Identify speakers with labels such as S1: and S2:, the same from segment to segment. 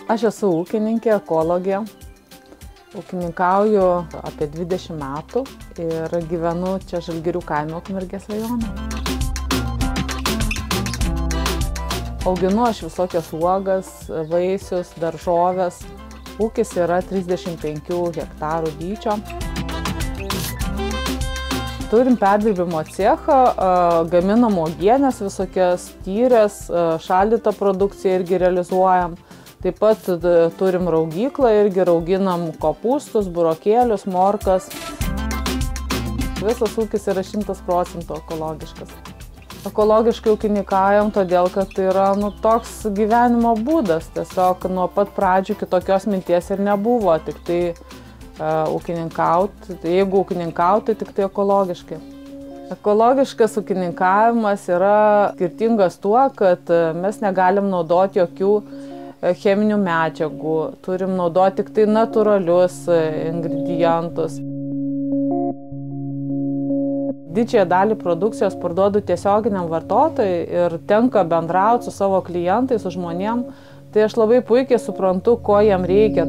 S1: Aš esu ūkininkė, ekologė. Ūkininkauju apie 20 metų ir gyvenu čia Žalgirių kaime, Ukmergės rajone. Auginu aš visokias uogas, vaisius, daržoves. Ūkis yra 35 hektarų dydžio. Turim perdirbimo cechą, gaminam uogienes visokias, tyres, šaldytą produkciją irgi realizuojam. Taip pat turim raugyklą, irgi rauginam kopūstus, burokėlius, morkas. Visas ūkis yra 100% ekologiškas. Ekologiškai ūkininkaujam, todėl kad tai yra toks gyvenimo būdas. Tiesiog nuo pat pradžių kitokios minties ir nebuvo, tik tai ūkininkauti. Jeigu ūkininkauti, tik tai ekologiškai. Ekologiškas ūkininkavimas yra skirtingas tuo, kad mes negalim naudoti jokių cheminių medžiagų, turim naudoti tik tai natūralius ingredientus. Didžiąją dalį produkcijos parduodu tiesioginiam vartotojui ir tenka bendrauti su savo klientais, su žmonėm, tai aš labai puikiai suprantu, ko jam reikia.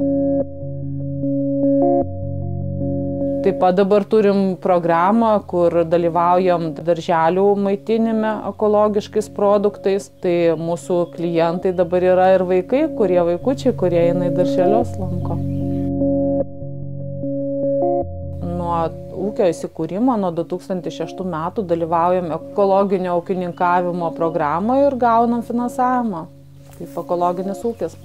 S1: Taip pat dabar turim programą, kur dalyvaujam darželių maitinime ekologiškais produktais. Tai mūsų klientai dabar yra ir vaikai, vaikučiai, kurie eina į darželius lanko. Nuo ūkio įsikūrimo, nuo 2006 metų dalyvaujam ekologinio ūkininkavimo programoje ir gaunam finansavimą kaip ekologinis ūkis.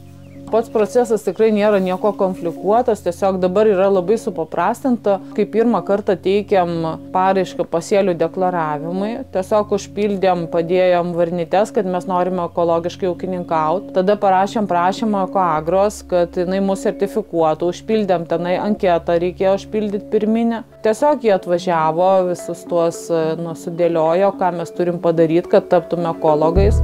S1: Pats procesas tikrai nėra nieko komplikuotas, tiesiog dabar yra labai supaprastinta. Kai pirmą kartą teikiam paraišką pasėlių deklaravimui, tiesiog užpildėm, padėjom varnytes, kad mes norime ekologiškai ūkininkauti. Tada parašėm prašymą Ekoagros, kad jinai mus sertifikuotų, užpildėm tenai anketą, reikėjo užpildyti pirminę. Tiesiog jie atvažiavo, visus tuos sudėliojo, ką mes turim padaryti, kad taptume ekologais.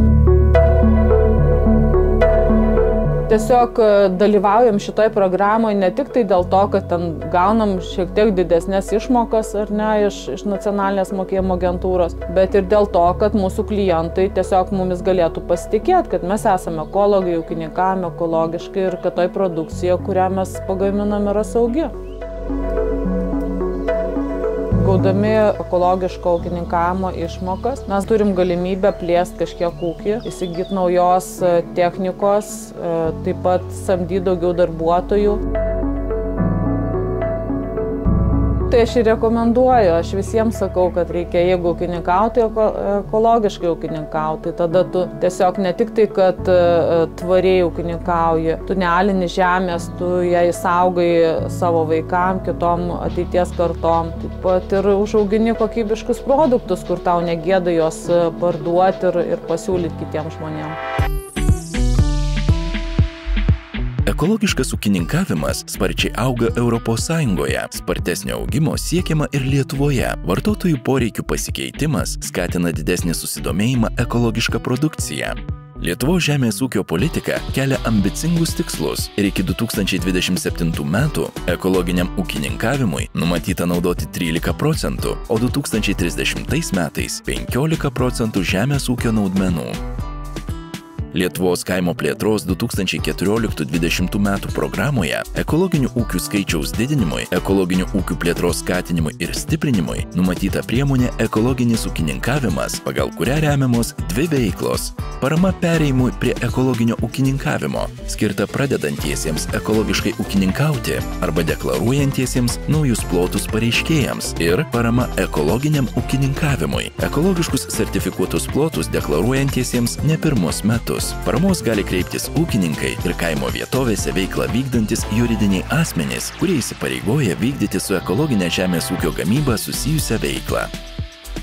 S1: Tiesiog dalyvaujam šitoj programoje ne tik tai dėl to, kad ten gaunam šiek tiek didesnės išmokas ar ne, iš nacionalinės mokėjimo agentūros, bet ir dėl to, kad mūsų klientai tiesiog mumis galėtų pasitikėti, kad mes esame ekologai, ūkininkavome ekologiškai ir kad toj produkcija, kurią mes pagaminame, yra saugi. Gaudami ekologiško ūkininkavimo išmokas, mes turim galimybę plėsti kažkiek ūkį, įsigyti naujos technikos, taip pat samdyti daugiau darbuotojų. Tai aš ir rekomenduoju, aš visiems sakau, kad reikia, jeigu ūkininkauti, ekologiškai ūkininkauti, tada tu tiesiog ne tik tai, kad tvariai ūkininkauji, tu nealini žemės, tu ją įsaugai savo vaikam, kitom ateities kartom. Taip pat ir užaugini kokybiškus produktus, kur tau negėda juos parduoti ir pasiūlyti kitiems žmonėms.
S2: Ekologiškas ūkininkavimas sparčiai auga Europos Sąjungoje, spartesnio augimo siekiama ir Lietuvoje. Vartotojų poreikių pasikeitimas skatina didesnį susidomėjimą ekologišką produkciją. Lietuvos žemės ūkio politika kelia ambicingus tikslus ir iki 2027 metų ekologiniam ūkininkavimui numatyta naudoti 13%, o 2030 metais 15% žemės ūkio naudmenų. Lietuvos kaimo plėtros 2014-2020 metų programoje ekologinių ūkių skaičiaus didinimui, ekologinių ūkių plėtros skatinimui ir stiprinimui numatyta priemonė ekologinis ūkininkavimas, pagal kurią remiamos dvi veiklos. Parama perėjimui prie ekologinio ūkininkavimo, skirta pradedantiesiems ekologiškai ūkininkauti arba deklaruojantiesiems naujus plotus pareiškėjams, ir parama ekologiniam ūkininkavimui, ekologiškus sertifikuotus plotus deklaruojantiesiems ne pirmus metus. Paramos gali kreiptis ūkininkai ir kaimo vietovėse veiklą vykdantis juridiniai asmenys, kurie įsipareigoja vykdyti su ekologinė žemės ūkio gamyba susijusią veiklą.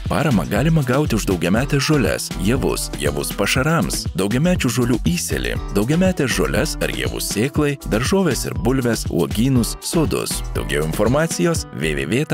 S2: Paramą galima gauti už daugiametės žoles, javus pašarams, daugiamečių žolių įsėlį, daugiametės žoles ar javus sėklai, daržovės ir bulves, uogynus, sodus. Daugiau informacijos www.nma.lt.